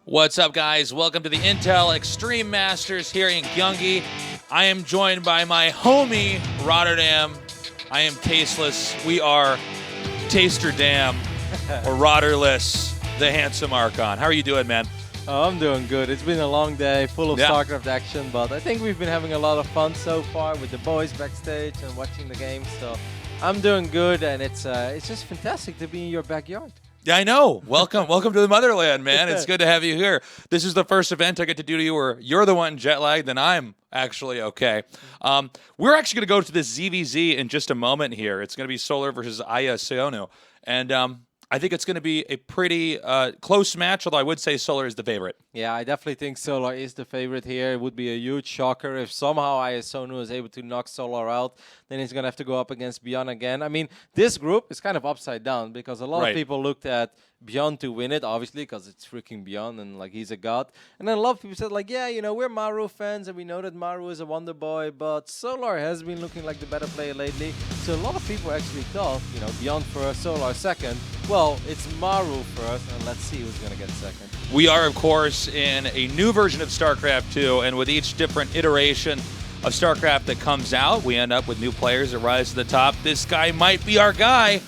What's up, guys? Welcome to the Intel Extreme Masters here in Gyeonggi. I am joined by my homie, Rotterdam. I am tasteless. We are Tasterdam, or Rotterless, the handsome Archon. How are you doing, man? Oh, I'm doing good. It's been a long day, full of StarCraft action, but I think we've been having a lot of fun so far with the boys backstage and watching the game. So I'm doing good, and it's just fantastic to be in your backyard. Yeah, I know. Welcome to the motherland, man. It's good to have you here. This is the first event I get to do to you where you're the one jet lagged and I'm actually okay. We're actually going to go to this ZvZ in just a moment here. It's going to be Solar versus iAsonu. And I think it's going to be a pretty close match, although I would say Solar is the favorite. Yeah, I definitely think Solar is the favorite here. It would be a huge shocker if somehow iAsonu is able to knock Solar out. Then he's going to have to go up against Beyond again. I mean, this group is kind of upside down because a lot of people looked at Beyond to win it, obviously, because it's freaking Beyond and, like, he's a god. And then a lot of people said, like, yeah, you know, we're Maru fans and we know that Maru is a wonder boy, but Solar has been looking like the better player lately. So a lot of people actually thought, you know, Beyond first, Solar second. Well, it's Maru first, and let's see who's going to get second. We are, of course, in a new version of StarCraft 2, and with each different iteration of StarCraft that comes out, we end up with new players that rise to the top. This guy might be our guy,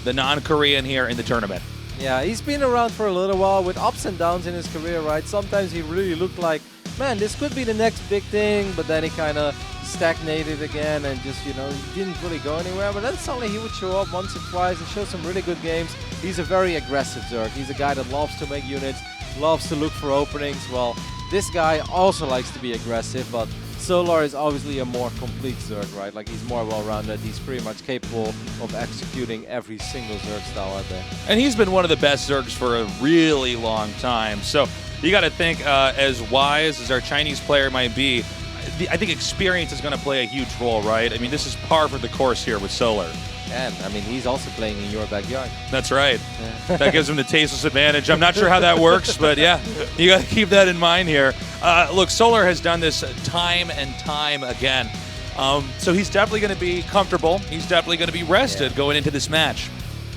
the non-Korean here in the tournament. Yeah, he's been around for a little while with ups and downs in his career, right? Sometimes he really looked like, man, this could be the next big thing, but then he kind of stagnated again and just, you know, he didn't really go anywhere. But then suddenly he would show up once or twice and show some really good games. He's a very aggressive Zerg. He's a guy that loves to make units, loves to look for openings. Well, this guy also likes to be aggressive, but Solar is obviously a more complete Zerg, right? Like, he's more well-rounded. He's pretty much capable of executing every single Zerg style out there. And he's been one of the best Zergs for a really long time. So you got to think, as wise as our Chinese player might be, I think experience is going to play a huge role, right? I mean, this is par for the course here with Solar. And, I mean, he's also playing in your backyard. That's right. That gives him the tasteless advantage. I'm not sure how that works, but yeah, you got to keep that in mind here. Look, Solar has done this time and time again. So he's definitely going to be comfortable. He's definitely going to be rested going into this match.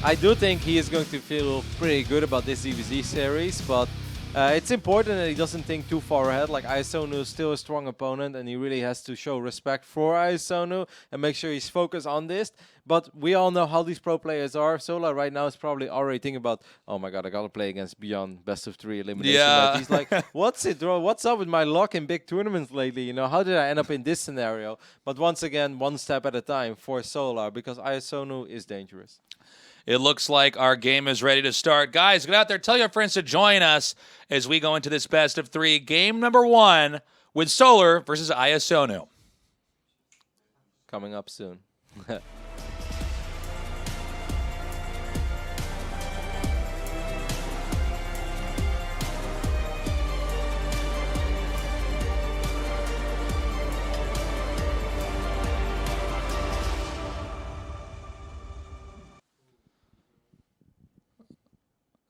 I do think he is going to feel pretty good about this ZvZ series, but it's important that he doesn't think too far ahead. Like, iAsonu is still a strong opponent, and he really has to show respect for iAsonu and make sure he's focused on this. But we all know how these pro players are. Solar right now is probably already thinking about, oh my god, I gotta play against Beyond best of 3 elimination. Yeah. But he's like, what's up with my luck in big tournaments lately? You know, how did I end up in this scenario? But once again, one step at a time for Solar, because iAsonu is dangerous. It looks like our game is ready to start. Guys, get out there, tell your friends to join us as we go into this best of 3. Game number 1 with Solar versus iAsonu. Coming up soon.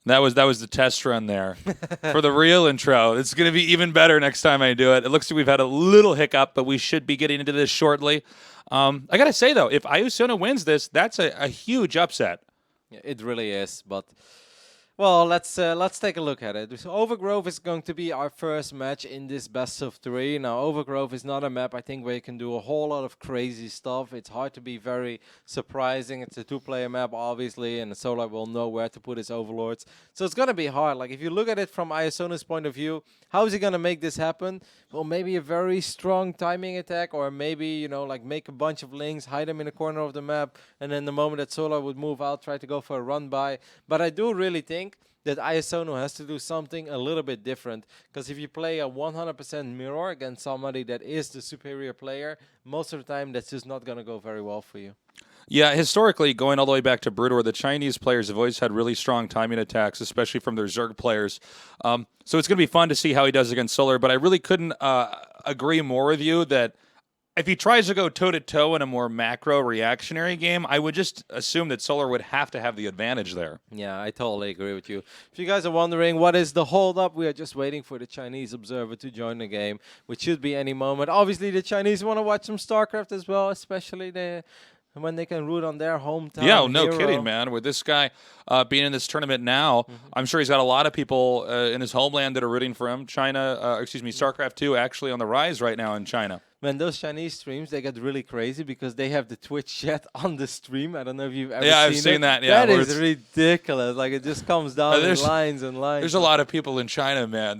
That was the test run there for the real intro. It's going to be even better next time I do it. It looks like we've had a little hiccup, but we should be getting into this shortly. I got to say, though, if iAsonu wins this, that's a huge upset. Yeah, it really is, but... Well, let's take a look at it. So Overgrowth is going to be our first match in this best of 3. Now, Overgrowth is not a map, I think, where you can do a whole lot of crazy stuff. It's hard to be very surprising. It's a 2-player map, obviously, and Solar will know where to put his overlords. So it's going to be hard. Like, if you look at it from iAsonu's point of view, how is he going to make this happen? Well, maybe a very strong timing attack, or maybe, you know, like, make a bunch of links, hide them in a corner of the map, and then the moment that Solar would move out, try to go for a run by. But I do really think that iAsonu has to do something a little bit different, because if you play a 100% mirror against somebody that is the superior player, most of the time that's just not going to go very well for you. Yeah, historically, going all the way back to Brood War, the Chinese players have always had really strong timing attacks, especially from their Zerg players. So it's going to be fun to see how he does against Solar, but I really couldn't agree more with you that if he tries to go toe-to-toe in a more macro reactionary game, I would just assume that Solar would have to have the advantage there. Yeah, I totally agree with you. If you guys are wondering what is the hold-up, we are just waiting for the Chinese observer to join the game, which should be any moment. Obviously, the Chinese want to watch some StarCraft as well, especially the and when they can root on their hometown Yeah, no hero. kidding, man. With this guy being in this tournament now, I'm sure he's got a lot of people in his homeland that are rooting for him. StarCraft 2 actually on the rise right now in China. When those Chinese streams, they get really crazy because they have the Twitch chat on the stream. I don't know if you've ever seen it. Yeah, I've seen that. Yeah, that is ridiculous. Like, it just comes down in lines and lines. There's a lot of people in China, man.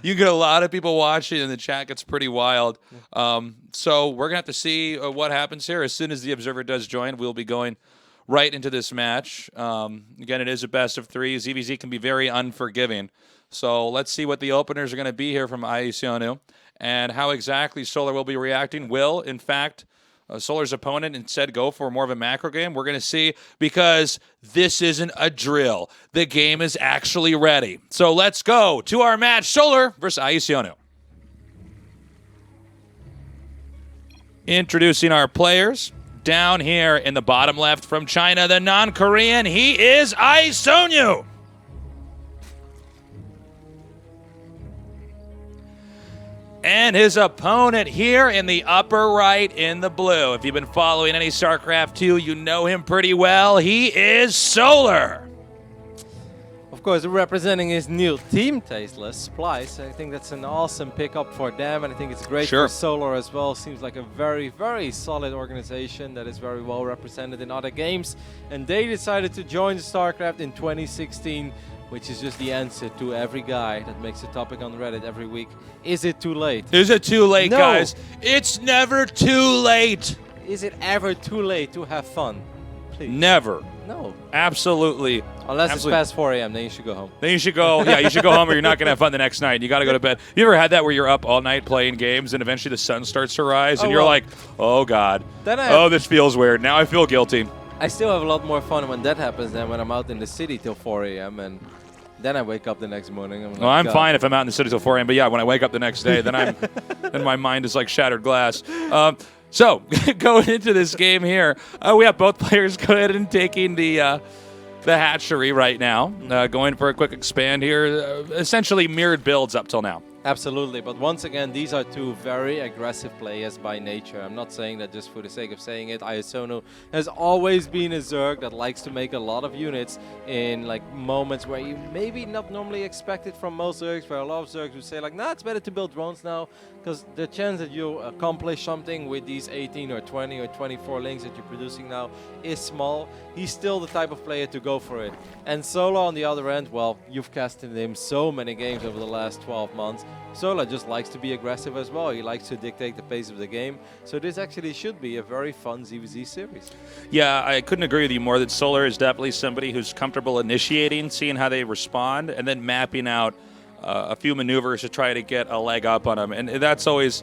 You get a lot of people watching, and the chat gets pretty wild. So we're going to have to see what happens here. As soon as the Observer does join, we'll be going right into this match. Again, it is a best of 3. ZvZ can be very unforgiving. So let's see what the openers are going to be here from iAsonu and how exactly Solar will be reacting. Will, in fact, Solar's opponent instead go for more of a macro game? We're going to see, because this isn't a drill. The game is actually ready. So let's go to our match, Solar versus iAsonu. Introducing our players. Down here in the bottom left from China, the non-Korean, he is iAsonu. And his opponent here in the upper right in the blue. If you've been following any StarCraft 2, you know him pretty well. He is Solar. Of course, representing his new team, Tasteless Splice. I think that's an awesome pickup for them, and I think it's great for Solar as well. Seems like a very, very solid organization that is very well represented in other games. And they decided to join StarCraft in 2016, which is just the answer to every guy that makes a topic on Reddit every week. Is it too late? Is it too late, No. guys? It's never too late. Is it ever too late to have fun? Please. Never. No. Absolutely. Unless Absolutely. it's past 4 a.m., then you should go home. Then you should go, you should go home or you're not going to have fun the next night. You got to go to bed. You ever had that where you're up all night playing games and eventually the sun starts to rise and you're like, oh, God. This feels weird. Now I feel guilty. I still have a lot more fun when that happens than when I'm out in the city till 4 a.m. and then I wake up the next morning. I'm fine if I'm out in the city till 4 a.m. But yeah, when I wake up the next day, then then my mind is like shattered glass. So going into this game here, we have both players go ahead and taking the hatchery right now, going for a quick expand here. Essentially mirrored builds up till now. Absolutely, but once again, these are two very aggressive players by nature. I'm not saying that just for the sake of saying it. iAsonu has always been a Zerg that likes to make a lot of units in like moments where you maybe not normally expect it from most Zergs, where a lot of Zergs would say like, nah, it's better to build drones now, because the chance that you accomplish something with these 18 or 20 or 24 links that you're producing now is small. He's still the type of player to go for it. And Solo on the other end, well, you've casted him so many games over the last 12 months. Solar just likes to be aggressive as well. He likes to dictate the pace of the game. So this actually should be a very fun ZvZ series. Yeah, I couldn't agree with you more that Solar is definitely somebody who's comfortable initiating, seeing how they respond, and then mapping out a few maneuvers to try to get a leg up on them. And that's always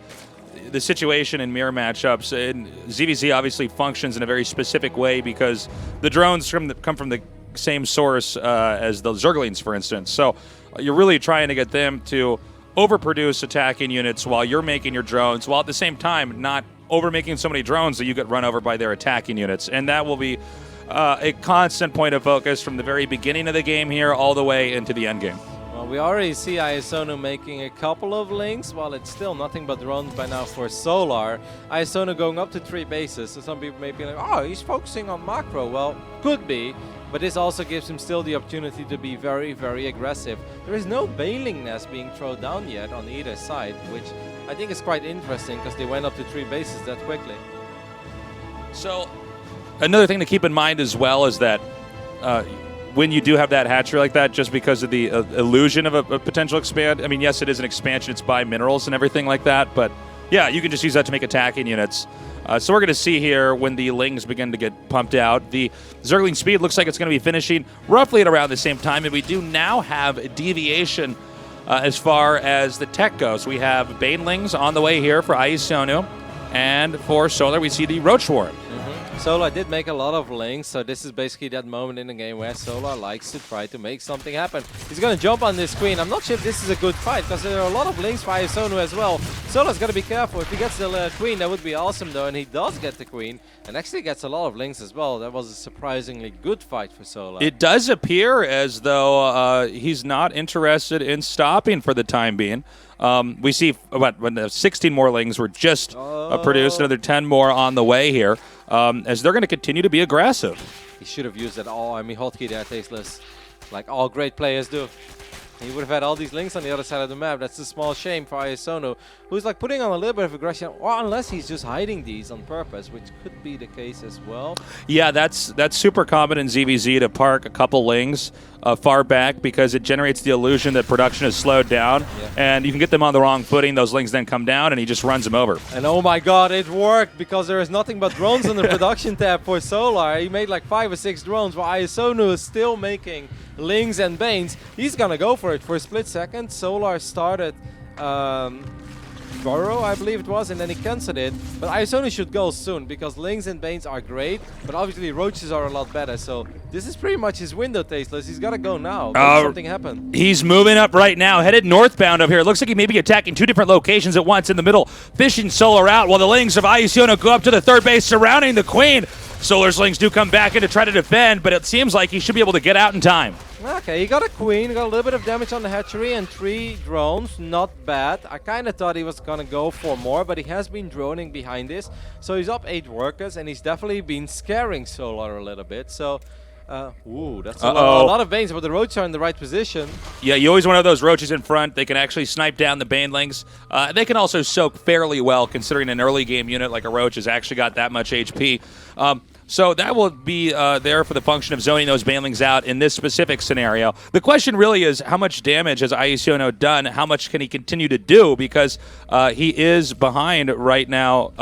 the situation in mirror matchups. And ZvZ obviously functions in a very specific way because the drones come from the same source as the Zerglings, for instance. So you're really trying to get them to overproduce attacking units while you're making your drones, while at the same time not overmaking so many drones that you get run over by their attacking units. And that will be a constant point of focus from the very beginning of the game here all the way into the end game. Well, we already see iAsonu making a couple of links, while it's still nothing but drones by now for Solar. iAsonu going up to 3 bases, so some people may be like, oh, he's focusing on macro. Well, could be. But this also gives him still the opportunity to be very, very aggressive. There is no bailing nest being thrown down yet on either side, which I think is quite interesting because they went up to 3 bases that quickly. So another thing to keep in mind as well is that when you do have that hatchery like that, just because of the illusion of a potential expand, I mean, yes, it is an expansion. It's by minerals and everything like that. But yeah, you can just use that to make attacking units. So we're going to see here when the Lings begin to get pumped out. The Zergling speed looks like it's going to be finishing roughly at around the same time. And we do now have a deviation as far as the tech goes. We have Banelings on the way here for iAsonu. And for Solar, we see the Roach Warren. Solar did make a lot of links, so this is basically that moment in the game where Solar likes to try to make something happen. He's going to jump on this queen. I'm not sure if this is a good fight, because there are a lot of links for iAsonu as well. Solar's got to be careful. If he gets the queen, that would be awesome, though, and he does get the queen, and actually gets a lot of links as well. That was a surprisingly good fight for Solar. It does appear as though he's not interested in stopping for the time being. We see when the 16 more Lings were just produced, another 10 more on the way here. as they're going to continue to be aggressive. He should have used it all. I mean, hotkey there, Tasteless, like all great players do. He would have had all these links on the other side of the map. That's a small shame for iAsonu, who's like putting on a little bit of aggression, or unless he's just hiding these on purpose, which could be the case as well. Yeah, that's super common in ZvZ to park a couple lings far back because it generates the illusion that production is slowed down, and you can get them on the wrong footing. Those lings then come down, and he just runs them over. And oh my god, it worked, because there is nothing but drones on the production tab for Solar. He made like 5 or 6 drones, while iAsonu is still making lings and banes. He's gonna go for it for a split second. Solar started Burrow, I believe it was, and then he cancelled it. But iAsonu should go soon, because lings and banes are great, but obviously roaches are a lot better. So this is pretty much his window, Tasteless. He's gotta go now. Something happened. He's moving up right now, headed northbound up here. It looks like he may be attacking 2 different locations at once in the middle, fishing Solar out, while the lings of iAsonu go up to the third base surrounding the Queen. Solar's lings do come back in to try to defend, but it seems like he should be able to get out in time. Okay, he got a Queen, got a little bit of damage on the hatchery and 3 drones, not bad. I kind of thought he was gonna go for more, but he has been droning behind this. So he's up 8 workers, and he's definitely been scaring Solar a little bit. So, ooh, that's a lot of Banes, but the roaches are in the right position. Yeah, you always want to have those roaches in front. They can actually snipe down the banelings. They can also soak fairly well, considering an early game unit like a roach has actually got that much HP. So that will be there for the function of zoning those banelings out in this specific scenario. The question really is, how much damage has iAsonu done? How much can he continue to do? Because he is behind right now.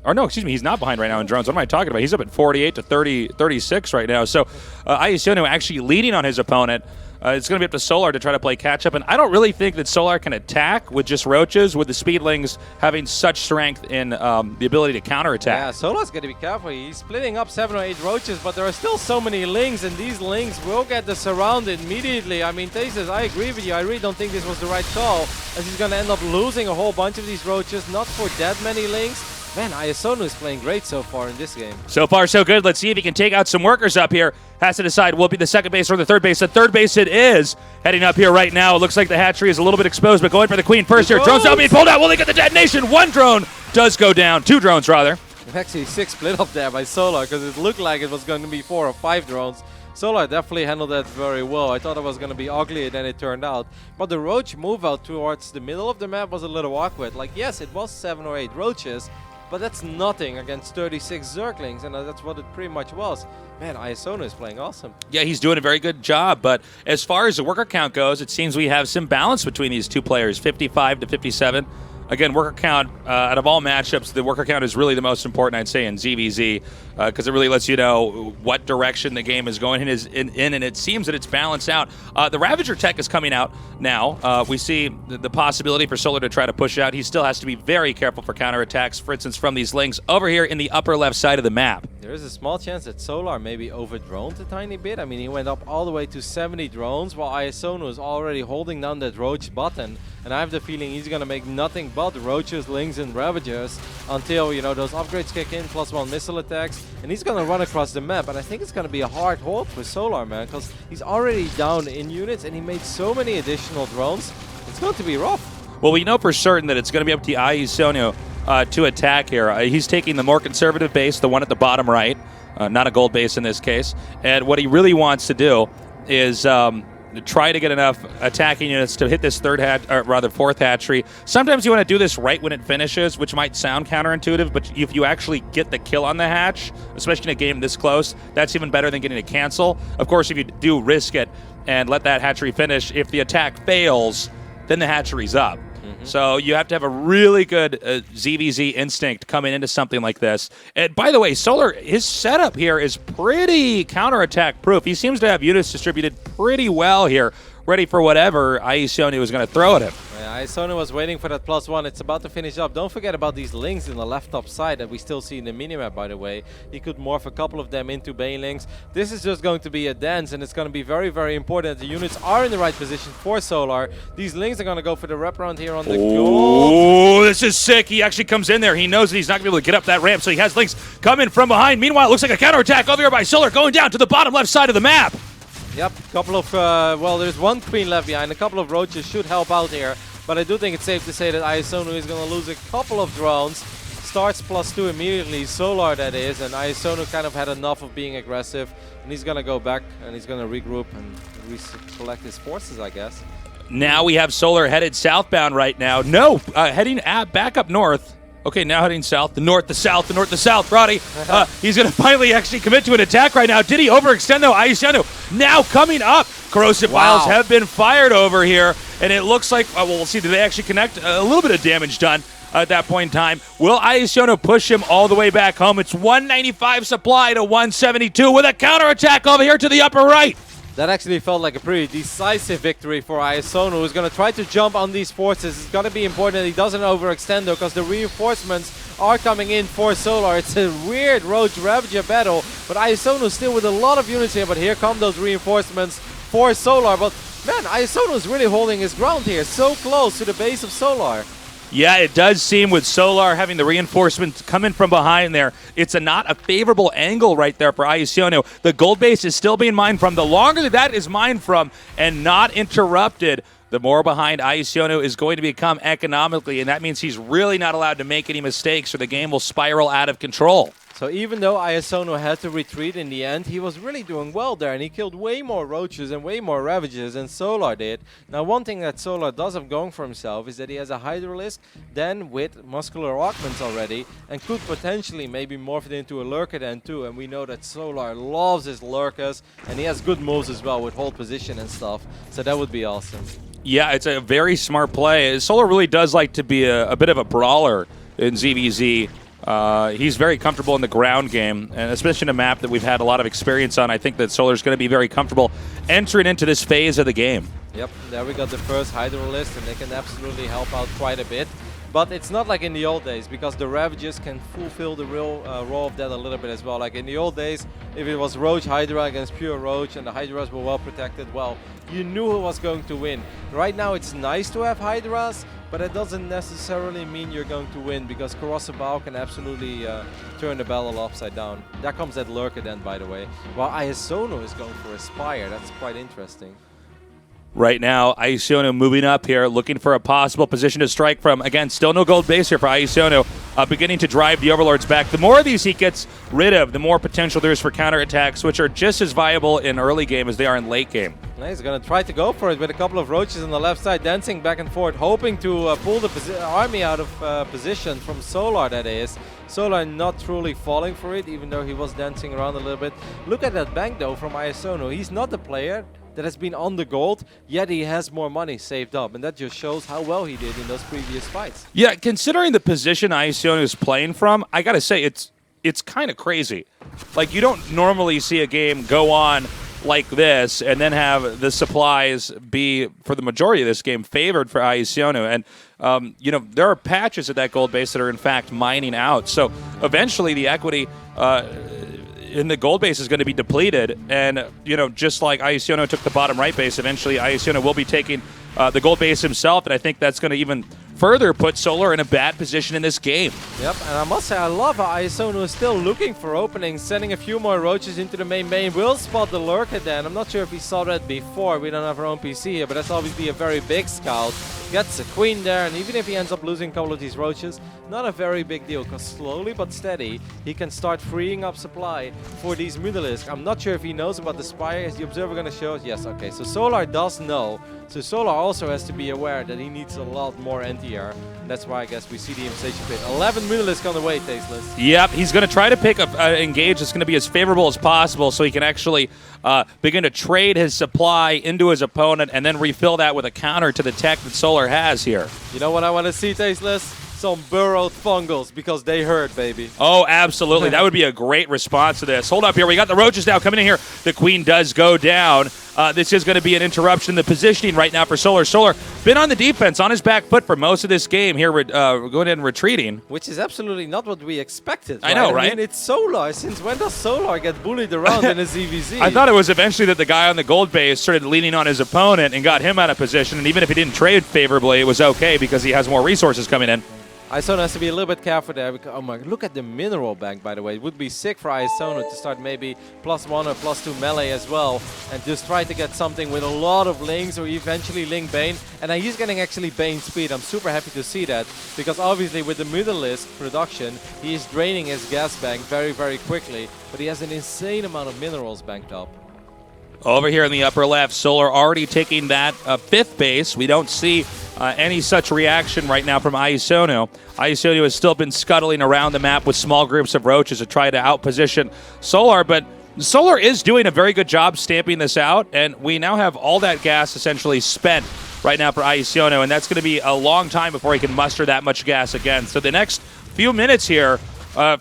Or no, excuse me, he's not behind right now in drones. What am I talking about? He's up at 48 to 36 right now. So iAsonu actually leading on his opponent. It's going to be up to Solar to try to play catch-up, and I don't really think that Solar can attack with just roaches, with the speedlings having such strength in the ability to counterattack. Yeah, Solar's got to be careful. He's splitting up 7 or 8 roaches, but there are still so many lings, and these lings will get the surround immediately. I mean, Tasteless, I agree with you. I really don't think this was the right call, as he's going to end up losing a whole bunch of these roaches, not for that many lings. Man, iAsonu is playing great so far in this game. So far, so good. Let's see if he can take out some workers up here. Has to decide will it be the second base or the third base. The third base it is. Heading up here right now. It looks like the hatchery is a little bit exposed, but going for the Queen first here. Drones out being pulled out. Will they get the detonation? 1 drone does go down. 2 drones, rather. Actually, 6 split up there by Solar, because it looked like it was going to be 4 or 5 drones. Solar definitely handled that very well. I thought it was going to be uglier than it turned out. But the roach move out towards the middle of the map was a little awkward. Like, yes, it was 7 or 8 roaches, but that's nothing against 36 Zerglings, and that's what it pretty much was. Man, iAsonu is playing awesome. Yeah, he's doing a very good job, but as far as the worker count goes, it seems we have some balance between these 2 players, 55 to 57. Again, worker count, out of all matchups, the worker count is really the most important, I'd say, in ZvZ, because it really lets you know what direction the game is going in, and it seems that it's balanced out. The Ravager tech is coming out now. We see the possibility for Solar to try to push out. He still has to be very careful for counterattacks, for instance, from these lings over here in the upper left side of the map. There is a small chance that Solar maybe over-droned a tiny bit. I mean, he went up all the way to 70 drones, while iAsonu is already holding down that roach button. And I have the feeling he's going to make nothing but roaches, lings, and ravagers until, you know, those upgrades kick in, +1 missile attacks. And he's going to run across the map. And I think it's going to be a hard hold for Solar, man, because he's already down in units and he made so many additional drones. It's going to be rough. Well, we know for certain that it's going to be up to iAsonu to attack here. He's taking the more conservative base, the one at the bottom right, not a gold base in this case. And what he really wants to do is try to get enough attacking units to hit this fourth hatchery. Sometimes you want to do this right when it finishes, which might sound counterintuitive, but if you actually get the kill on the hatch, especially in a game this close, that's even better than getting a cancel. Of course, if you do risk it and let that hatchery finish, if the attack fails, then the hatchery's up. So you have to have a really good ZvZ instinct coming into something like this. And by the way, Solar, his setup here is pretty counterattack proof. He seems to have units distributed pretty well here, ready for whatever iAsonu was going to throw at him. Yeah, iAsonu was waiting for that +1. It's about to finish up. Don't forget about these lings in the left top side that we still see in the minimap, by the way. He could morph a couple of them into banelings. This is just going to be a dance, and it's going to be very, very important that the units are in the right position for Solar. These lings are going to go for the wraparound here on the gold. Oh, this is sick. He actually comes in there. He knows that he's not going to be able to get up that ramp, so he has lings coming from behind. Meanwhile, it looks like a counterattack over here by Solar going down to the bottom left side of the map. Yep, couple of, well, there's 1 Queen left behind. A couple of roaches should help out here. But I do think it's safe to say that iAsonu is going to lose a couple of drones. starts +2 immediately, Solar that is, and iAsonu kind of had enough of being aggressive, and he's gonna go back and he's gonna regroup and collect his forces, I guess. Now we have Solar headed southbound right now. No, heading back up north. Okay, now heading south, the north, the south, the north, the south. Roddy, he's going to finally actually commit to an attack right now. Did he overextend, though? iAsonu now coming up. Corrosive Vials have been fired over here, and it looks like, well, we'll see. Did they actually connect? A little bit of damage done at that point in time. Will iAsonu push him all the way back home? It's 195 supply to 172 with a counterattack over here to the upper right. That actually felt like a pretty decisive victory for iAsonu, who's going to try to jump on these forces. It's going to be important that he doesn't overextend, though, because the reinforcements are coming in for Solar. It's a weird Roach Ravager battle, but iAsonu still with a lot of units here, but here come those reinforcements for Solar. But, man, iAsonu is really holding his ground here, so close to the base of Solar. Yeah, it does seem with Solar having the reinforcements coming from behind there, it's not a favorable angle right there for iAsonu. The gold base is still being mined from. The longer that is mined from and not interrupted, the more behind iAsonu is going to become economically, and that means he's really not allowed to make any mistakes or the game will spiral out of control. So even though iAsonu had to retreat in the end, he was really doing well there, and he killed way more Roaches and way more Ravages than Solar did. Now, one thing that Solar does have going for himself is that he has a Hydralisk, then with Muscular Augments already, and could potentially maybe morph it into a Lurker then too, and we know that Solar loves his Lurkers, and he has good moves as well with hold position and stuff, so that would be awesome. Yeah, it's a very smart play. Solar really does like to be a bit of a brawler in ZvZ. He's very comfortable in the ground game, and especially in a map that we've had a lot of experience on. I think that Solar's going to be very comfortable entering into this phase of the game. Yep, there we got the first Hydralist, and they can absolutely help out quite a bit. But it's not like in the old days, because the Ravages can fulfill the real role of that a little bit as well. Like in the old days, if it was Roach Hydra against pure Roach and the Hydras were well protected, well, you knew who was going to win. Right now it's nice to have Hydras, but it doesn't necessarily mean you're going to win, because Corrosive Bow can absolutely turn the battle upside down. There comes that Lurker then, by the way. While iAsonu is going for a Spire, that's quite interesting. Right now, iAsonu moving up here, looking for a possible position to strike from. Again, still no gold base here for iAsonu, beginning to drive the Overlords back. The more of these he gets rid of, the more potential there is for counterattacks, which are just as viable in early game as they are in late game. He's going to try to go for it with a couple of Roaches on the left side, dancing back and forth, hoping to pull the army out of position from Solar, that is. Solar not truly falling for it, even though he was dancing around a little bit. Look at that bank, though, from iAsonu. He's not the player that has been on the gold, yet he has more money saved up, and that just shows how well he did in those previous fights. Yeah, considering the position iAsonu is playing from, I gotta say, it's kind of crazy. Like, you don't normally see a game go on like this and then have the supplies be, for the majority of this game, favored for iAsonu. And, you know, there are patches at that gold base that are, in fact, mining out. So eventually the equity in the gold base is going to be depleted. And, you know, just like iAsonu took the bottom right base, eventually iAsonu will be taking the gold base himself. And I think that's going to even further put Solar in a bad position in this game. Yep, and I must say, I love how iAsonu is still looking for openings, sending a few more Roaches into the main base. Will spot the Lurker then. I'm not sure if we saw that before. We don't have our own PC here, but that's obviously a very big scout. Gets a Queen there, and even if he ends up losing a couple of these Roaches, not a very big deal, because slowly but steady, he can start freeing up supply for these Mutalisks. I'm not sure if he knows about the Spire. Is the Observer going to show us? Yes, okay, so Solar does know. So Solar also has to be aware that he needs a lot more NTR. And that's why I guess we see the Invitation Pit. 11 Mutalisks on the way, Tasteless. Yep, he's going to try to pick up engage that's going to be as favorable as possible so he can actually begin to trade his supply into his opponent and then refill that with a counter to the tech that Solar has here. You know what I want to see, Tasteless? Some burrowed fungals, because they hurt, baby. Oh, absolutely. That would be a great response to this. Hold up here. We got the Roaches now coming in here. The Queen does go down. This is going to be an interruption in the positioning right now for Solar. Solar been on the defense, on his back foot for most of this game here, going in and retreating. Which is absolutely not what we expected. Right? I know, right? I mean, it's Solar. Since when does Solar get bullied around in a ZvZ? I thought it was eventually that the guy on the gold base started leaning on his opponent and got him out of position. And even if he didn't trade favorably, it was okay because he has more resources coming in. iAsonu has to be a little bit careful there. Because, oh my, look at the mineral bank, by the way. It would be sick for iAsonu to start maybe +1 or +2 melee as well. And just try to get something with a lot of links or eventually link Bane. And he's getting actually Bane speed. I'm super happy to see that. Because obviously with the Mutalisk production, he is draining his gas bank very, very quickly. But he has an insane amount of minerals banked up. Over here in the upper left, Solar already taking that 5th base. We don't see any such reaction right now from iAsonu. iAsonu has still been scuttling around the map with small groups of roaches to try to outposition Solar, but Solar is doing a very good job stamping this out, and we now have all that gas essentially spent right now for iAsonu, and that's going to be a long time before he can muster that much gas again. So the next few minutes here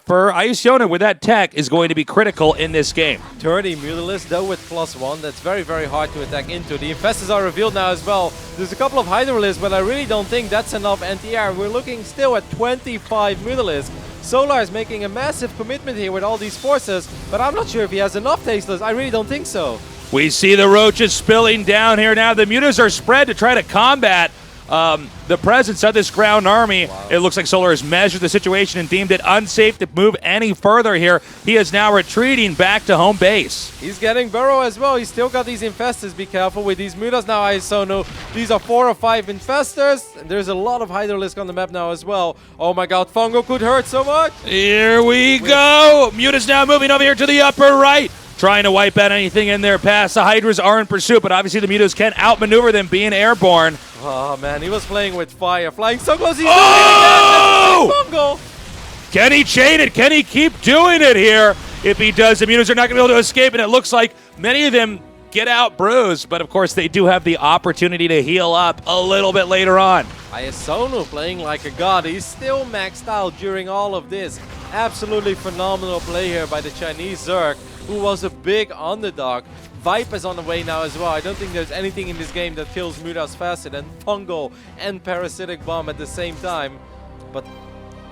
for iAsonu with that tech is going to be critical in this game. 30 Mutalisk, though with +1, that's very, very hard to attack into. The infestors are revealed now as well. There's a couple of Hydralisks, but I really don't think that's enough anti-air. We're looking still at 25 Mutalisk. Solar is making a massive commitment here with all these forces, but I'm not sure if he has enough Tasteless. I really don't think so. We see the roaches spilling down here now. The Mutas are spread to try to combat the presence of this ground army. Wow. It looks like Solar has measured the situation and deemed it unsafe to move any further here. He is now retreating back to home base. He's getting Burrow as well. He's still got these infestors. Be careful with these Mutas now, iAsonu. These are 4 or 5 infestors. There's a lot of Hydralisk on the map now as well. Oh my god, Fungo could hurt so much. Here we go. Mutas now moving over here to the upper right, trying to wipe out anything in their path. The Hydras are in pursuit, but obviously the Mutas can outmaneuver them being airborne. Oh man, he was playing with fire, flying so close. He's oh! doing it again. Can he chain it? Can he keep doing it here? If he does, the Mutas are not going to be able to escape, and it looks like many of them get out bruised, but of course they do have the opportunity to heal up a little bit later on. iAsonu playing like a god. He's still maxed out during all of this. Absolutely phenomenal play here by the Chinese Zerg, who was a big underdog. Vipe is on the way now as well. I don't think there's anything in this game that kills Mutas faster than Fungal and Parasitic Bomb at the same time. But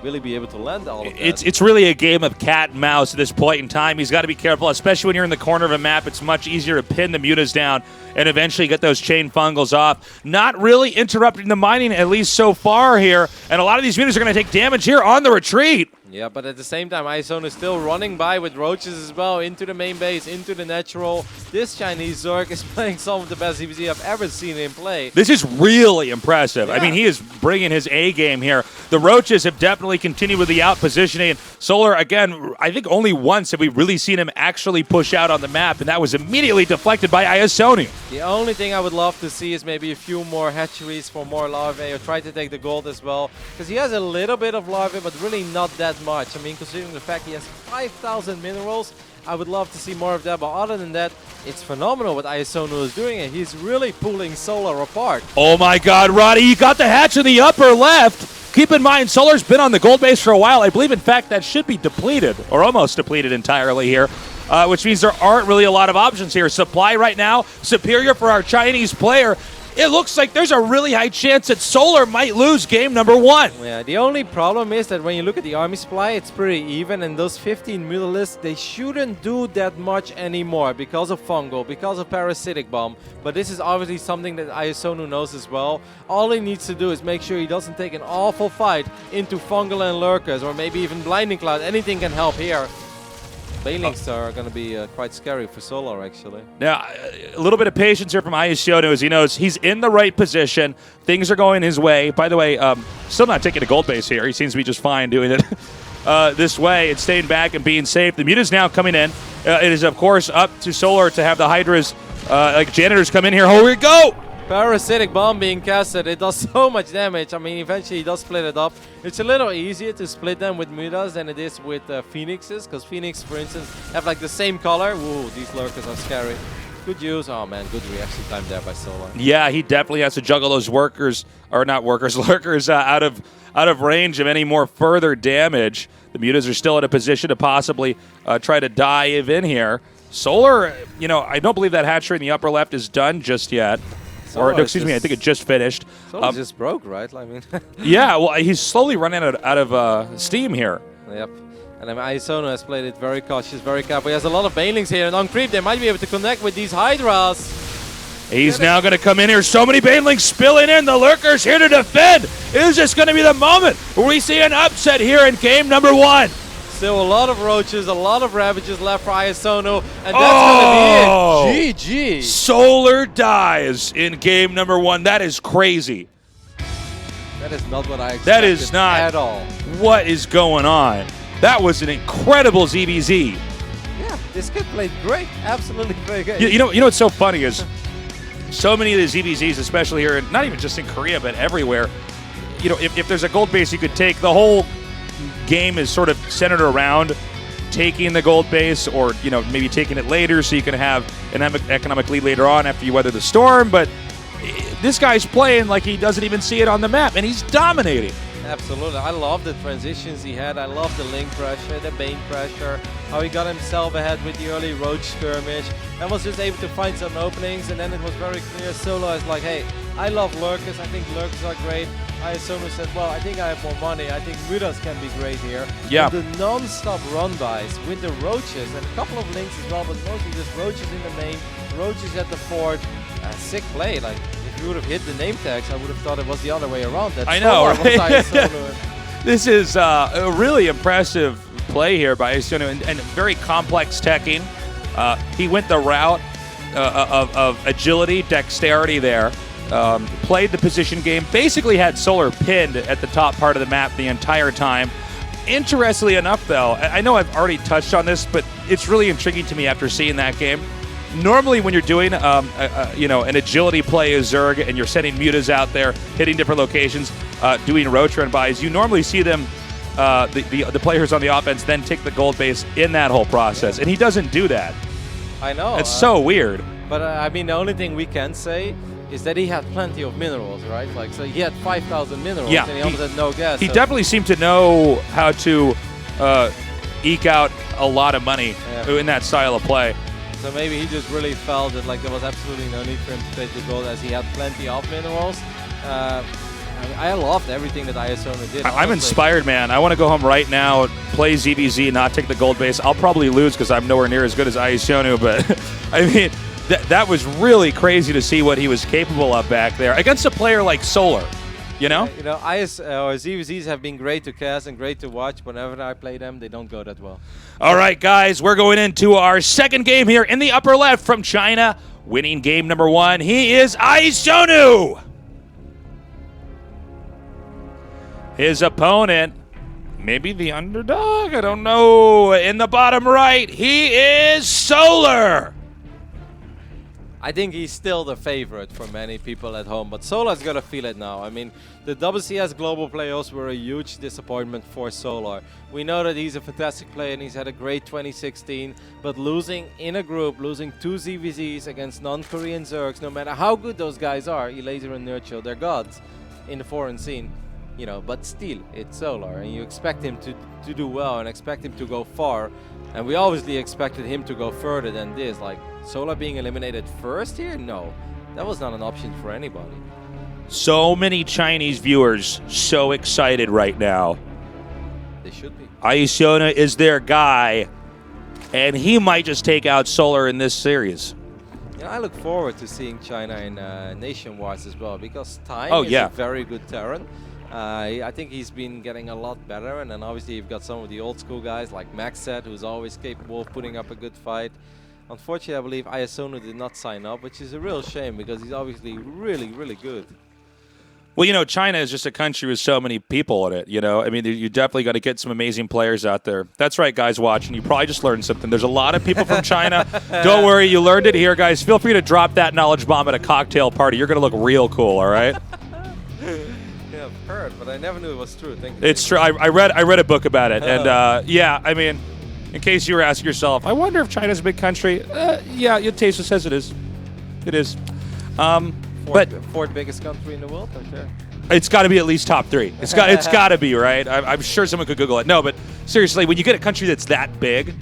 will he be able to land all of that? It's really a game of cat and mouse at this point in time. He's got to be careful, especially when you're in the corner of a map. It's much easier to pin the Mutas down and eventually get those chain fungals off. Not really interrupting the mining, at least so far here. And a lot of these Mutas are going to take damage here on the retreat. Yeah, but at the same time, iAsonu is still running by with roaches as well into the main base, into the natural. This Chinese Zerg is playing some of the best ZvZ I've ever seen him play. This is really impressive. Yeah. I mean, he is bringing his A game here. The roaches have definitely continued with the out-positioning. Solar, again, I think only once have we really seen him actually push out on the map, and that was immediately deflected by iAsonu. The only thing I would love to see is maybe a few more hatcheries for more larvae, or try to take the gold as well. Because he has a little bit of larvae, but really not that much. I mean, considering the fact he has 5,000 minerals, I would love to see more of that. But other than that, it's phenomenal what iAsonu is doing, and he's really pulling Solar apart. Oh my god, Roddy, you got the hatch in the upper left. Keep in mind, Solar's been on the gold base for a while. I believe, in fact, that should be depleted, or almost depleted entirely here, which means there aren't really a lot of options here. Supply right now, superior for our Chinese player. It looks like there's a really high chance that Solar might lose game number 1. Yeah, the only problem is that when you look at the army supply, it's pretty even, and those 15 Mutalisks, they shouldn't do that much anymore because of Fungal, because of Parasitic Bomb. But this is obviously something that iAsonu knows as well. All he needs to do is make sure he doesn't take an awful fight into Fungal and Lurkers, or maybe even Blinding Cloud. Anything can help here. Banelings are going to be quite scary for Solar, actually. Now, a little bit of patience here from iAsonu as he knows he's in the right position. Things are going his way. By the way, still not taking a gold base here. He seems to be just fine doing it this way and staying back and being safe. The Muta's now coming in. It is, of course, up to Solar to have the Hydras, like janitors, come in here. Here we go! Parasitic Bomb being casted, it does so much damage. I mean, eventually he does split it up. It's a little easier to split them with Mutas than it is with Phoenixes, because Phoenix, for instance, have like the same color. Ooh, these Lurkers are scary. Good use. Oh man, good reaction time there by Solar. Yeah, he definitely has to juggle those workers, or not workers, Lurkers out of range of any more further damage. The Mutas are still in a position to possibly try to dive in here. Solar, you know, I don't believe that hatchery in the upper left is done just yet. Or, no, excuse me, I think it just finished. Solar just broke, right? I mean, yeah, well, he's slowly running out of steam here. Yep. And iAsonu has played it very cautious, very careful. He has a lot of Banelings here, and on creep they might be able to connect with these Hydras. He's now going to come in here. So many banelings spilling in. The Lurkers here to defend. Is this going to be the moment where we see an upset here in game number 1? Still a lot of roaches, a lot of ravages left for iAsonu, and that's going to be it. GG. Solar dies in game number 1. That is crazy. That is not what I expected That is not at all. What is going on? That was an incredible ZvZ. Yeah, this kid played great. Absolutely played great. You know what's so funny is so many of the ZvZs, especially here, not even just in Korea, but everywhere, you know, if there's a gold base you could take, the whole game is sort of centered around taking the gold base, or, you know, maybe taking it later so you can have an economic lead later on after you weather the storm. But this guy's playing like he doesn't even see it on the map, and he's dominating. Absolutely. I love the transitions he had. I love the link pressure, the bane pressure, how he got himself ahead with the early roach skirmish, and was just able to find some openings. And then it was very clear. Solo is like, hey, I love lurkers. I think lurkers are great. iAsonu said, well, I think I have more money. I think Mudas can be great here. Yeah. And the non-stop run-bys with the roaches, and a couple of links as well, but mostly just roaches in the main, roaches at the fort. Sick play. Like, if you would have hit the name tags, I would have thought it was the other way around. That I know, right? This is a really impressive play here by iAsonu, and very complex teching. He went the route of agility, dexterity there. Played the position game, basically had Solar pinned at the top part of the map the entire time. Interestingly enough, though, I know I've already touched on this, but it's really intriguing to me after seeing that game. Normally when you're doing you know, an agility play as Zerg, and you're sending mutas out there, hitting different locations, doing roach run buys, you normally see them, the players on the offense, then take the gold base in that whole process, and he doesn't do that. I know. It's so weird. But I mean, the only thing we can say is that he had plenty of minerals, right? Like, so he had 5,000 minerals, Yeah, and he almost had no gas. He so definitely seemed to know how to eke out a lot of money in that style of play. So maybe he just really felt that like there was absolutely no need for him to take the gold, as he had plenty of minerals. I loved everything that iAsonu did. I'm inspired, man. I want to go home right now, play ZvZ, not take the gold base. I'll probably lose because I'm nowhere near as good as iAsonu, but I mean, that was really crazy to see what he was capable of back there against a player like Solar. You know? You know, ZvZs have been great to cast and great to watch. Whenever I play them, they don't go that well. All right, guys, we're going into our second game here in the upper left from China. Winning game number 1, he is iAsonu. His opponent, maybe the underdog, I don't know. In the bottom right, he is Solar. I think he's still the favorite for many people at home, but Solar's gonna feel it now. I mean, the WCS Global playoffs were a huge disappointment for Solar. We know that he's a fantastic player and he's had a great 2016, but losing in a group, losing 2 ZvZs against non-Korean Zergs, no matter how good those guys are, Elaser and Nurchill, they're gods in the foreign scene. You know, but still, it's Solar, and you expect him to do well and expect him to go far. And we obviously expected him to go further than this. Like, Solar being eliminated first here? No, that was not an option for anybody. So many Chinese viewers so excited right now. They should be. iAsonu is their guy, and he might just take out Solar in this series. You know, I look forward to seeing China in Nation-wise as well, because Time is a very good Terran. I think he's been getting a lot better, and then obviously you've got some of the old school guys like Maxset, who's always capable of putting up a good fight. Unfortunately, I believe iAsonu did not sign up, which is a real shame because he's obviously really, really good. Well, you know, China is just a country with so many people in it, you know. I mean, you definitely got to get some amazing players out there. That's right, guys watching. You probably just learned something. There's a lot of people from China. Don't worry, you learned it here, guys. Feel free to drop that knowledge bomb at a cocktail party. You're going to look real cool, all right? Yeah, I've heard, but I never knew it was true. Thank you. It's true. I read a book about it, and yeah, I mean, in case you were asking yourself, I wonder if China's a big country. Yeah, your taste says it is. It is. Fourth biggest country in the world, okay. It's got to be at least top 3. It's got to be, right? I'm sure someone could Google it. No, but seriously, when you get a country that's that big,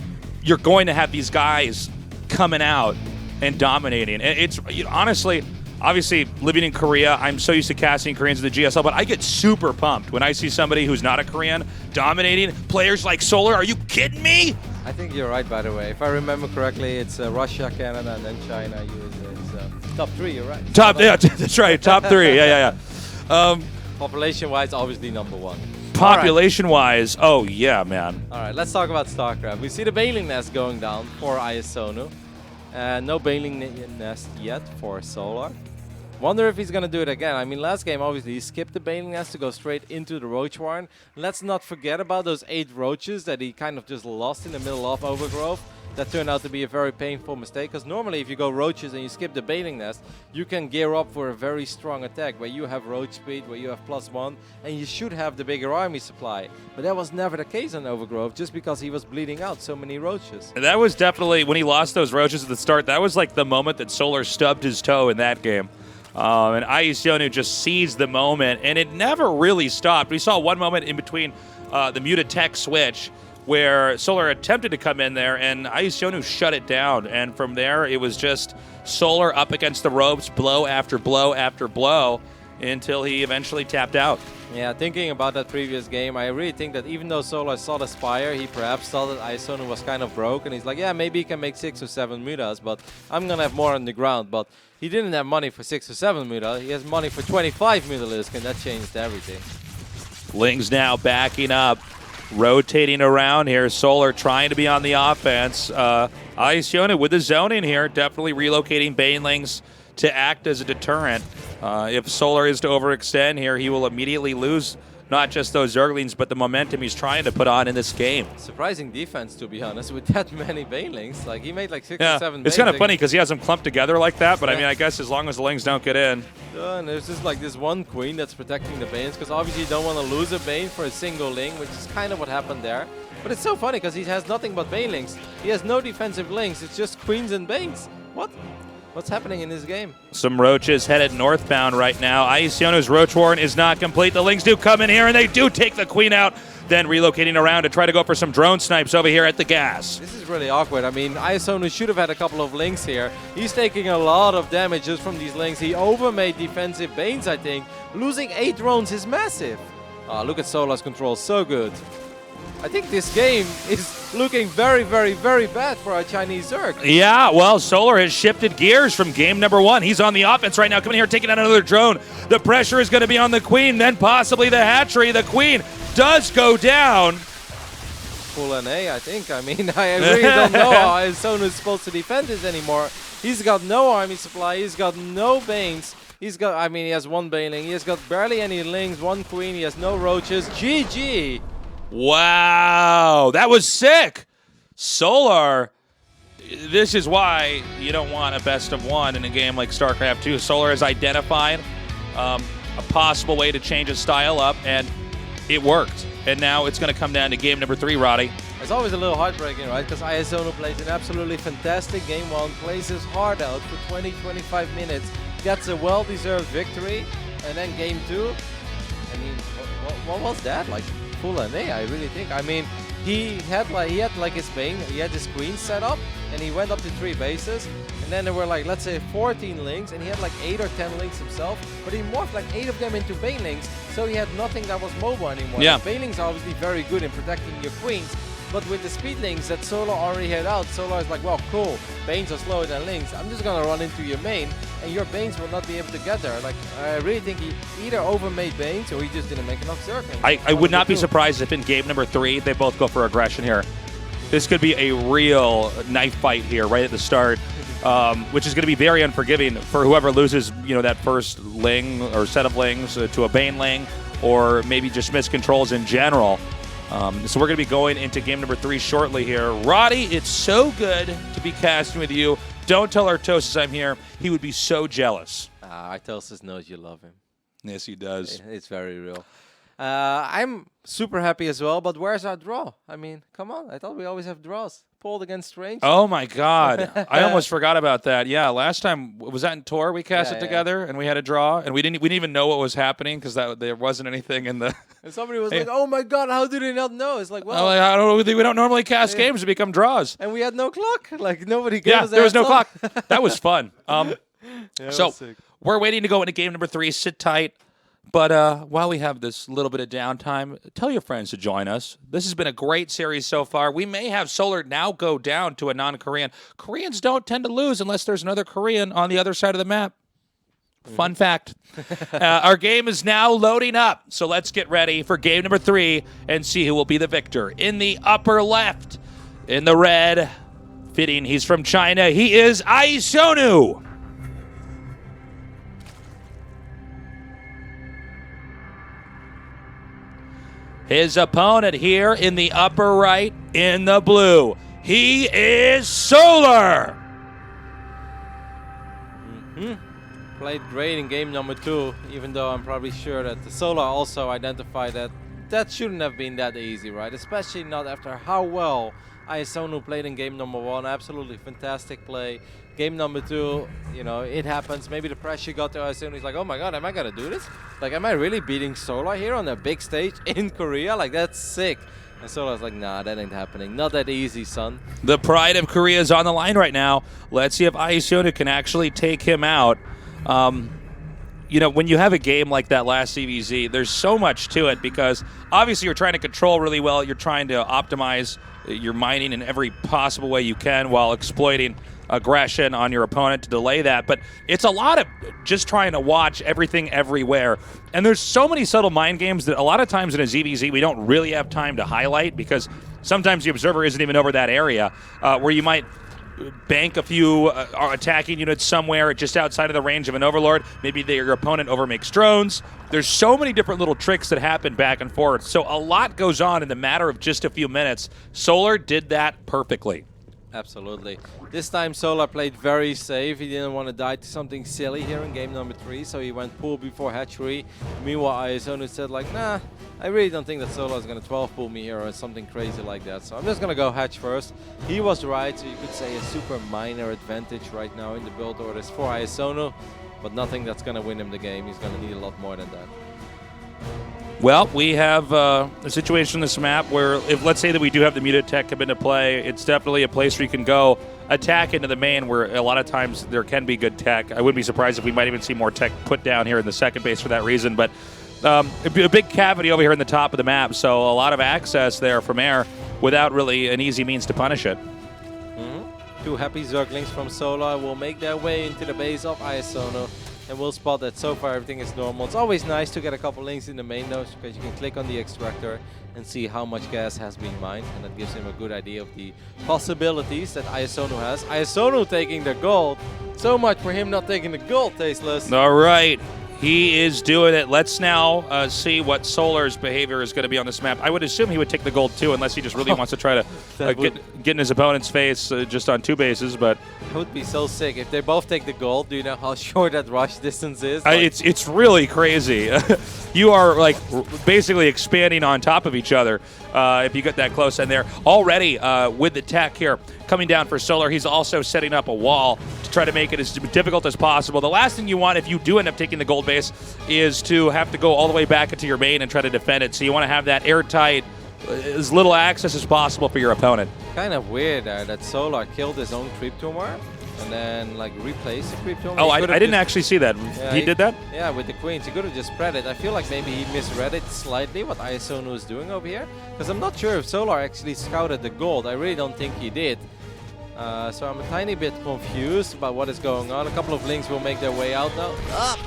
you're going to have these guys coming out and dominating. And it's honestly, obviously, living in Korea, I'm so used to casting Koreans in the GSL, but I get super pumped when I see somebody who's not a Korean dominating players like Solar. Are you kidding me? I think you're right, by the way. If I remember correctly, it's Russia, Canada, and then China, USA. It's top 3, you're right. Yeah, that's right. Top 3. Yeah. Population-wise, obviously number 1. Population-wise, oh yeah, man. All right, let's talk about StarCraft. We see the Baneling Nest going down for iAsonu. No Baneling Nest yet for Solar. Wonder if he's going to do it again. I mean, last game, obviously, he skipped the Baneling Nest to go straight into the Roach Warren. Let's not forget about those 8 roaches that he kind of just lost in the middle of Overgrowth. That turned out to be a very painful mistake, because normally if you go roaches and you skip the Baneling Nest, you can gear up for a very strong attack where you have roach speed, where you have +1, and you should have the bigger army supply. But that was never the case on Overgrowth, just because he was bleeding out so many roaches. And that was definitely, when he lost those roaches at the start, that was like the moment that Solar stubbed his toe in that game. And iAsonu just seized the moment, and it never really stopped. We saw one moment in between the muted tech switch where Solar attempted to come in there, and iAsonu shut it down. And from there, it was just Solar up against the ropes, blow after blow after blow, until he eventually tapped out. Yeah, thinking about that previous game, I really think that even though Solar saw the Spire, he perhaps thought that iAsonu was kind of broke, and he's like, yeah, maybe he can make 6 or 7 mutas, but I'm gonna have more on the ground. But he didn't have money for 6 or 7 muta, he has money for 25 mutalisks, and that changed everything. Lings now backing up, rotating around here. Solar trying to be on the offense. iAsonu with the zoning here, definitely relocating Banelings to act as a deterrent. If Solar is to overextend here, he will immediately lose not just those Zerglings, but the momentum he's trying to put on in this game. Surprising defense, to be honest, with that many Banelings. Like, he made like 6 or 7 It's kind of funny because he has them clumped together like that, but yeah. I mean, I guess as long as the Lings don't get in. And there's just like this one Queen that's protecting the Banes, because obviously you don't want to lose a Bane for a single Ling, which is kind of what happened there. But it's so funny because he has nothing but Banelings. He has no defensive Lings, it's just Queens and Banes. What? What's happening in this game? Some roaches headed northbound right now. iAsonu's Roach Warren is not complete. The Lings do come in here, and they do take the Queen out, then relocating around to try to go for some drone snipes over here at the gas. This is really awkward. I mean, iAsonu should have had a couple of Lings here. He's taking a lot of damage just from these Lings. He overmade defensive Banes, I think. Losing 8 drones is massive. Look at Solar's control, so good. I think this game is looking very, very, very bad for our Chinese Zerg. Yeah, well, Solar has shifted gears from game number 1. He's on the offense right now, coming here, taking out another drone. The pressure is going to be on the Queen, then possibly the hatchery. The Queen does go down. Full NA, I think. I mean, I really don't know how iAsonu is supposed to defend this anymore. He's got no army supply. He's got no Banes. He's got, I mean, he has 1 Baneling. He has got barely any Lings, 1 Queen. He has no roaches. GG. Wow, that was sick. Solar, this is why you don't want a best of 1 in a game like StarCraft 2. Solar has identified a possible way to change his style up, and it worked. And now it's going to come down to game number 3, Roddy. It's always a little heartbreaking, right? Because iAsonu plays an absolutely fantastic game 1, plays his heart out for 20-25 minutes, gets a well-deserved victory, and then game 2, I mean, what was that? Like, full NA, I really think. I mean, he had like his Bane, he had his Queen set up, and he went up to 3 bases, and then there were like, let's say 14 Lings, and he had like 8 or 10 Lings himself, but he morphed like 8 of them into Banelings, so he had nothing that was mobile anymore. Yeah. Banelings are obviously very good in protecting your Queens, but with the Speedlings that Solar already had out, Solar is like, well, cool, Banes are slower than Lings, I'm just gonna run into your main, and your Banes will not be able to get there. Like, I really think he either overmade Banes, or he just didn't make enough circling. I would not be surprised if in game number 3 they both go for aggression here. This could be a real knife fight here right at the start, which is going to be very unforgiving for whoever loses, you know, that first Ling or set of Lings to a Bane Ling, or maybe just miscontrols in general. So we're going to be going into game number 3 shortly here. Roddy, it's so good to be casting with you. Don't tell Artosis I'm here. He would be so jealous. Artosis knows you love him. Yes, he does. It's very real. I'm super happy as well, but where's our draw? I mean, come on. I thought we always have draws. Pulled against Strange. Oh, my God. I almost forgot about that. Yeah, last time, was that in Tor we cast it together, and we had a draw, and we didn't even know what was happening because there wasn't anything in the... And somebody was like, oh, my God, how do they not know? It's like, well... I don't know. We don't normally cast games to become draws. And we had no clock. Like, nobody gave us there was no clock. That was fun. Yeah, so we're waiting to go into game number 3. Sit tight. But while we have this little bit of downtime, tell your friends to join us. This has been a great series so far. We may have Solar now go down to a non-Korean. Koreans don't tend to lose unless there's another Korean on the other side of the map. Fun fact. Our game is now loading up, so let's get ready for game number 3 and see who will be the victor. In the upper left, in the red, fitting, he's from China. He is iAsonu. His opponent here in the upper right, in the blue, he is Solar. Played great in game number 2, even though I'm probably sure that the Solar also identified that that shouldn't have been that easy, right? Especially not after how well iAsonu played in game number 1. Absolutely fantastic play. Game number 2, you know, it happens. Maybe the pressure got to iAsonu. He's like, oh my god, am I gonna do this? Like, am I really beating Solar here on a big stage in Korea? Like, that's sick. And Solar's like, nah, that ain't happening. Not that easy, son. The pride of Korea is on the line right now. Let's see if iAsonu can actually take him out. You know, when you have a game like that last ZvZ, there's so much to it because obviously you're trying to control really well. You're trying to optimize your mining in every possible way you can while exploiting aggression on your opponent to delay that. But it's a lot of just trying to watch everything everywhere. And there's so many subtle mind games that a lot of times in a ZvZ we don't really have time to highlight because sometimes the observer isn't even over that area where you might bank a few attacking units somewhere just outside of the range of an overlord. Maybe your opponent overmakes drones. There's so many different little tricks that happen back and forth. So a lot goes on in the matter of just a few minutes. Solar did that perfectly. Absolutely. This time Solar played very safe. He didn't want to die to something silly here in game number 3, so he went pool before hatchery. Meanwhile, iAsonu said like, nah, I really don't think that Solar is going to 12 pool me here or something crazy like that, so I'm just going to go hatch first. He was right, so you could say a super minor advantage right now in the build orders for iAsonu, but nothing that's going to win him the game. He's going to need a lot more than that. Well, we have a situation on this map where, if let's say that we do have the muted tech come into play, it's definitely a place where you can go attack into the main where a lot of times there can be good tech. I wouldn't be surprised if we might even see more tech put down here in the second base for that reason, but a big cavity over here in the top of the map, so a lot of access there from air without really an easy means to punish it. Two happy Zerglings from Solar will make their way into the base of iAsonu. And we'll spot that so far everything is normal. It's always nice to get a couple links in the main node because you can click on the extractor and see how much gas has been mined, and that gives him a good idea of the possibilities that iAsonu has. iAsonu taking the gold. So much for him not taking the gold, Tasteless. All right. He is doing it. Let's now see what Solar's behavior is going to be on this map. I would assume he would take the gold too, unless he just really wants to try to get in his opponent's face just on 2 bases. But it would be so sick if they both take the gold. Do you know how short that rush distance is? Like, it's really crazy. You are like basically expanding on top of each other if you get that close in there. Already with the tech here coming down for Solar, he's also setting up a wall to try to make it as difficult as possible. The last thing you want if you do end up taking the gold base is to have to go all the way back into your main and try to defend it. So you want to have that airtight, as little access as possible for your opponent. Kind of weird that Solar killed his own creep tumor and then like replaced the creep tumor. Oh, I didn't actually see that. Yeah, he did that? Yeah, with the queens. He could have just spread it. I feel like maybe he misread it slightly, what iAsonu is doing over here. Because I'm not sure if Solar actually scouted the gold. I really don't think he did. So I'm a tiny bit confused about what is going on. A couple of links will make their way out now.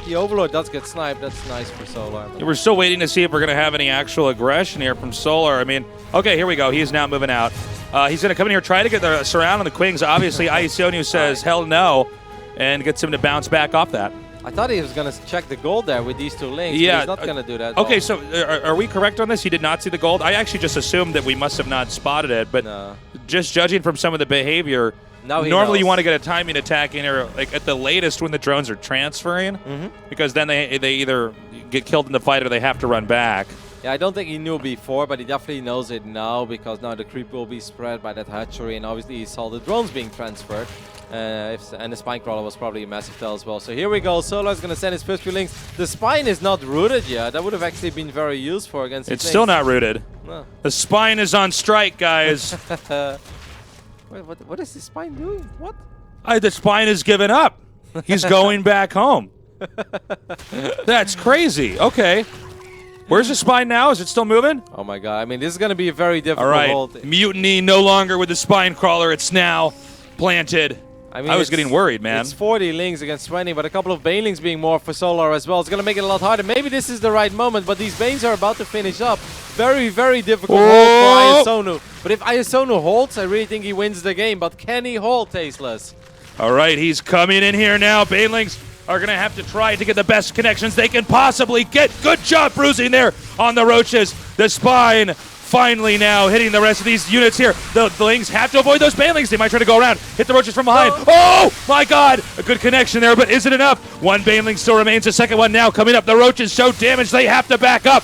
The Overlord does get sniped. That's nice for Solar. We're still waiting to see if we're going to have any actual aggression here from Solar. I mean, okay, here we go. He's now moving out. He's going to come in here, try to get the surround on the Queens. Obviously, iAsonu says, hell no, and gets him to bounce back off that. I thought he was going to check the gold there with these 2 links. Yeah, but he's not going to do that. Okay, so are we correct on this? He did not see the gold? I actually just assumed that we must have not spotted it, but just judging from some of the behavior, normally you want to get a timing attack in here like at the latest when the drones are transferring, because then they either get killed in the fight or they have to run back. Yeah, I don't think he knew before, but he definitely knows it now because now the creep will be spread by that hatchery, and obviously he saw the drones being transferred. And the spine crawler was probably a massive tell as well. So here we go. Solar is going to send his first few links. The spine is not rooted yet. That would have actually been very useful against. It's still not rooted. No. The spine is on strike, guys. Wait, what is the spine doing? What? The spine is giving up. He's going back home. That's crazy. Okay. Where's the spine now? Is it still moving? Oh my god, I mean, this is going to be a very difficult All right. hold. Mutiny no longer with the spine crawler. It's now planted. I mean, I was getting worried, man. It's 40 Lings against 20, but a couple of Banelings being more for Solar as well. It's going to make it a lot harder. Maybe this is the right moment, but these Banes are about to finish up. Very, very difficult hold for iAsonu. But if iAsonu holds, I really think he wins the game. But can he hold, Tasteless? All right, he's coming in here now. Banelings are going to have to try to get the best connections they can possibly get. Good job bruising there on the Roaches. The spine finally now hitting the rest of these units here. The Lings have to avoid those Banelings. They might try to go around, hit the Roaches from behind. Oh, my God. A good connection there, but is it enough? One Baneling still remains. The second one now coming up. The Roaches so damaged they have to back up.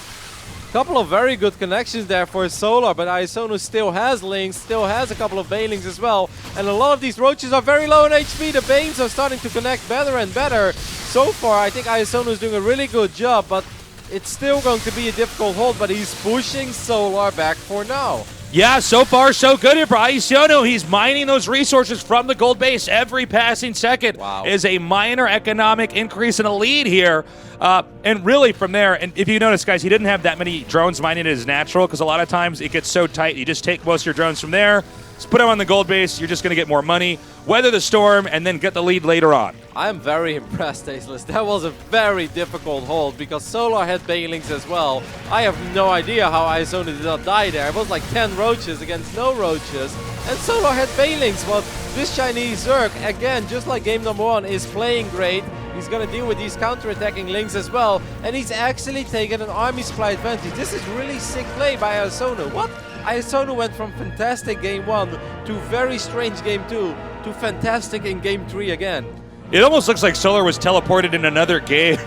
Couple of very good connections there for Solar, but iAsonu still has Lings, still has a couple of Banelings as well. And a lot of these Roaches are very low in HP. The Banes are starting to connect better and better. So far, I think iAsonu is doing a really good job, but it's still going to be a difficult hold, but he's pushing Solar back for now. Yeah, so far so good here for iAsonu. He's mining those resources from the gold base. Every passing second is a minor economic increase in a lead here. And really from there, and if you notice, guys, he didn't have that many drones mining as natural because a lot of times it gets so tight. You just take most of your drones from there, just put them on the gold base. You're just going to get more money, weather the storm, and then get the lead later on. I'm very impressed, Tasteless. That was a very difficult hold because Solar had Banelings as well. I have no idea how iAsonu did not die there. It was like 10 Roaches against no Roaches. And Solar had Banelings, but this Chinese Zerg, again, just like game number 1, is playing great. He's going to deal with these counter-attacking Lings as well. And he's actually taken an army supply advantage. This is really sick play by iAsonu. What? iAsonu went from fantastic game 1 to very strange game 2 to fantastic in game 3 again. It almost looks like Solar was teleported in another game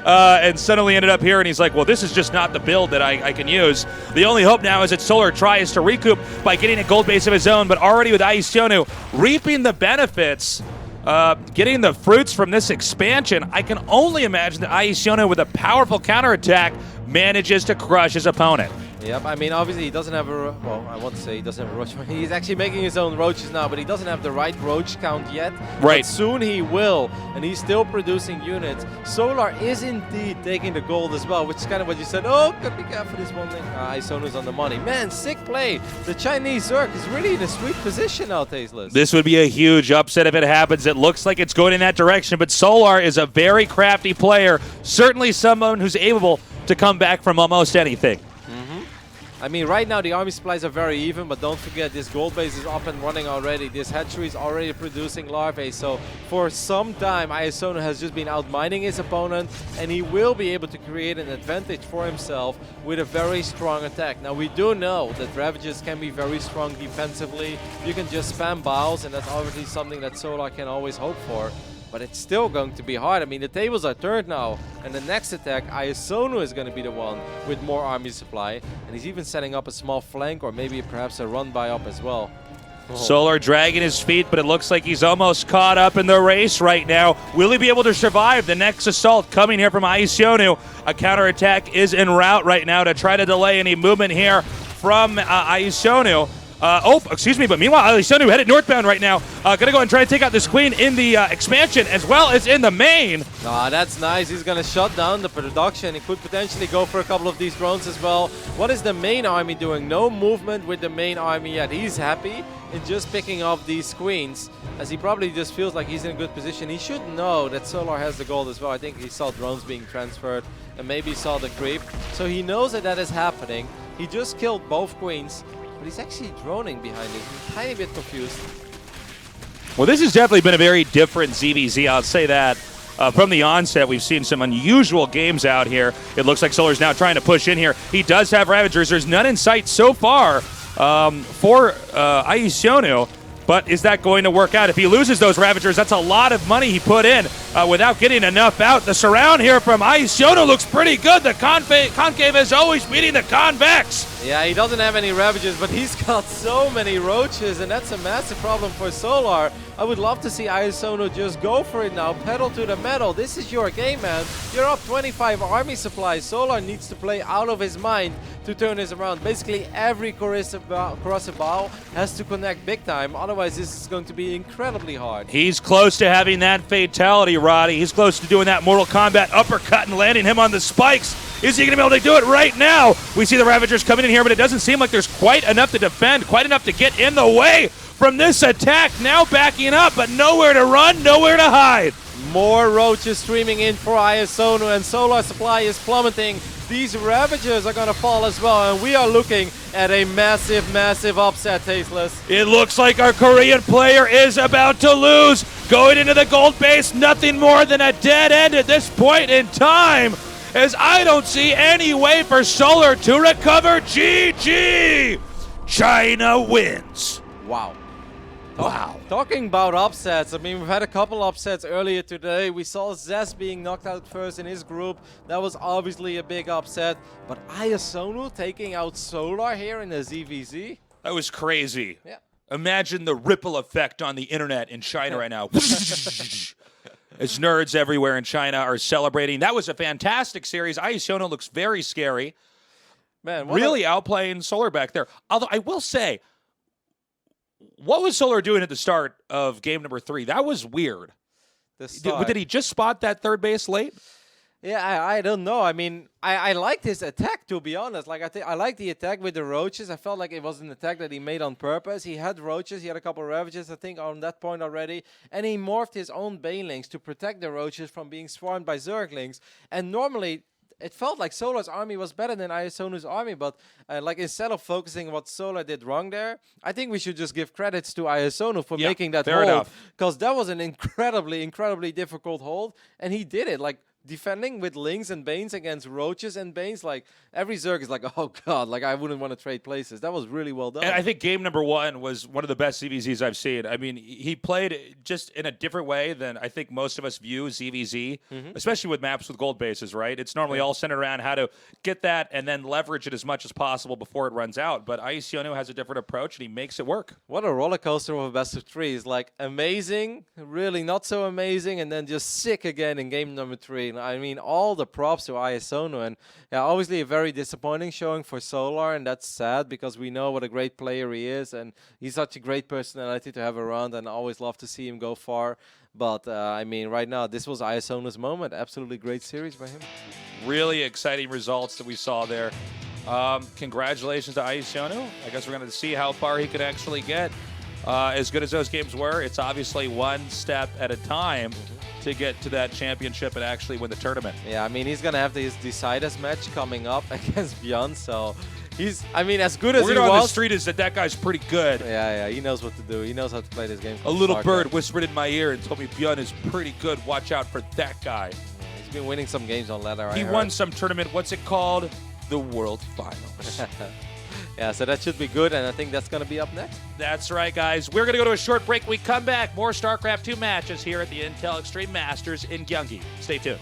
and suddenly ended up here, and he's like, well, this is just not the build that I can use. The only hope now is that Solar tries to recoup by getting a gold base of his own, but already with iAsonu reaping the benefits, getting the fruits from this expansion, I can only imagine that iAsonu with a powerful counterattack manages to crush his opponent. Yep, I mean, obviously he doesn't have a, well, I want to say he doesn't have a roach. He's actually making his own roaches now, but he doesn't have the right roach count yet. Right. But soon he will, and he's still producing units. Solar is indeed taking the gold as well, which is kind of what you said. Oh, gotta be careful this one thing. iAsonu's on the money. Man, sick play. The Chinese Zerg is really in a sweet position now, Tasteless. This would be a huge upset if it happens. It looks like it's going in that direction, but Solar is a very crafty player. Certainly someone who's able to come back from almost anything. I mean, right now the army supplies are very even, but don't forget this gold base is up and running already. This hatchery is already producing larvae, so for some time iAsonu has just been outmining his opponent, and he will be able to create an advantage for himself with a very strong attack. Now we do know that Ravages can be very strong defensively. You can just spam Biles, and that's obviously something that Solar can always hope for. But it's still going to be hard. I mean, the tables are turned now, and the next attack, iAsonu is going to be the one with more army supply, and he's even setting up a small flank or maybe perhaps a run-by up as well. Oh. Solar dragging his feet, but it looks like he's almost caught up in the race right now. Will he be able to survive the next assault coming here from iAsonu? A counterattack is en route right now to try to delay any movement here from iAsonu. Excuse me, but meanwhile, iAsonu headed northbound right now. Gonna go and try to take out this queen in the expansion as well as in the main. That's nice. He's gonna shut down the production. He could potentially go for a couple of these drones as well. What is the main army doing? No movement with the main army yet. He's happy in just picking off these queens, as he probably just feels like he's in a good position. He should know that Solar has the gold as well. I think he saw drones being transferred and maybe saw the creep. So he knows that that is happening. He just killed both queens. But he's actually droning behind it. I'm a tiny bit confused. Well, this has definitely been a very different ZvZ, I'll say that. From the onset, we've seen some unusual games out here. It looks like Solar's now trying to push in here. He does have Ravagers. There's none in sight so far for iAsonu. But is that going to work out? If he loses those Ravagers, that's a lot of money he put in without getting enough out. The surround here from iAsonu looks pretty good. The concave is always beating the convex. Yeah, he doesn't have any Ravagers, but he's got so many Roaches, and that's a massive problem for Solar. I would love to see iAsonu just go for it now, pedal to the metal. This is your game, man. You're up 25 army supplies. Solar needs to play out of his mind to turn this around. Basically, every corrosive bow has to connect big time. Otherwise, this is going to be incredibly hard. He's close to having that fatality karate. He's close to doing that Mortal Kombat uppercut and landing him on the spikes. Is he going to be able to do it right now? We see the Ravagers coming in here, but it doesn't seem like there's quite enough to defend, quite enough to get in the way from this attack. Now backing up, but nowhere to run, nowhere to hide. More roaches streaming in for iAsonu, and solar supply is plummeting. These Ravagers are going to fall as well, and we are looking at a massive, massive upset, Tasteless. It looks like our Korean player is about to lose. Going into the gold base, nothing more than a dead end at this point in time, as I don't see any way for Solar to recover. GG! China wins. Wow. Wow. Talking about upsets, I mean, we've had a couple upsets earlier today. We saw ZvZ being knocked out first in his group. That was obviously a big upset. But iAsonu taking out Solar here in the ZvZ. That was crazy. Yeah. Imagine the ripple effect on the internet in China right now. As nerds everywhere in China are celebrating. That was a fantastic series. iAsonu looks very scary. Man, really outplaying Solar back there. Although I will say, what was Solar doing at the start of game number 3? That was weird. Did he just spot that third base late? Yeah, I don't know. I mean, I liked his attack, to be honest. Like, I liked the attack with the roaches. I felt like it was an attack that he made on purpose. He had roaches. He had a couple of ravages, I think, on that point already. And he morphed his own banelings to protect the roaches from being swarmed by zerglings. And normally, it felt like Solar's army was better than iAsonu's army, but like instead of focusing on what Solar did wrong there, I think we should just give credits to iAsonu for making that hold, because that was an incredibly, incredibly difficult hold, and he did it. Like, defending with Lings and Banes against Roaches and Banes, like, every Zerg is like, oh god, like, I wouldn't want to trade places. That was really well done. And I think game number 1 was one of the best ZvZs I've seen. I mean, he played just in a different way than I think most of us view ZvZ, especially with maps with gold bases, right? It's normally all centered around how to get that and then leverage it as much as possible before it runs out. But iAsonu has a different approach, and he makes it work. What a roller coaster of a best of 3. It's like amazing, really not so amazing, and then just sick again in game number 3. I mean, all the props to iAsonu, and yeah, obviously a very disappointing showing for Solar, and that's sad because we know what a great player he is, and he's such a great personality to have around, and I always love to see him go far. But I mean, right now, this was iAsonu's moment. Absolutely great series by him. Really exciting results that we saw there. Congratulations to iAsonu. I guess we're going to see how far he could actually get. As good as those games were, it's obviously one step at a time to get to that championship and actually win the tournament. Yeah, I mean, he's going to have his Deciders match coming up against Beyond, so he's, I mean, as good as he was. Word on the street is that guy's pretty good. Yeah, he knows what to do. He knows how to play this game. A little bird whispered in my ear and told me Beyond is pretty good. Watch out for that guy. He's been winning some games on ladder. He won some tournament. What's it called? The World Finals. Yeah, so that should be good, and I think that's going to be up next. That's right, guys. We're going to go to a short break. We come back. More StarCraft 2 matches here at the Intel Extreme Masters in Gyeonggi. Stay tuned.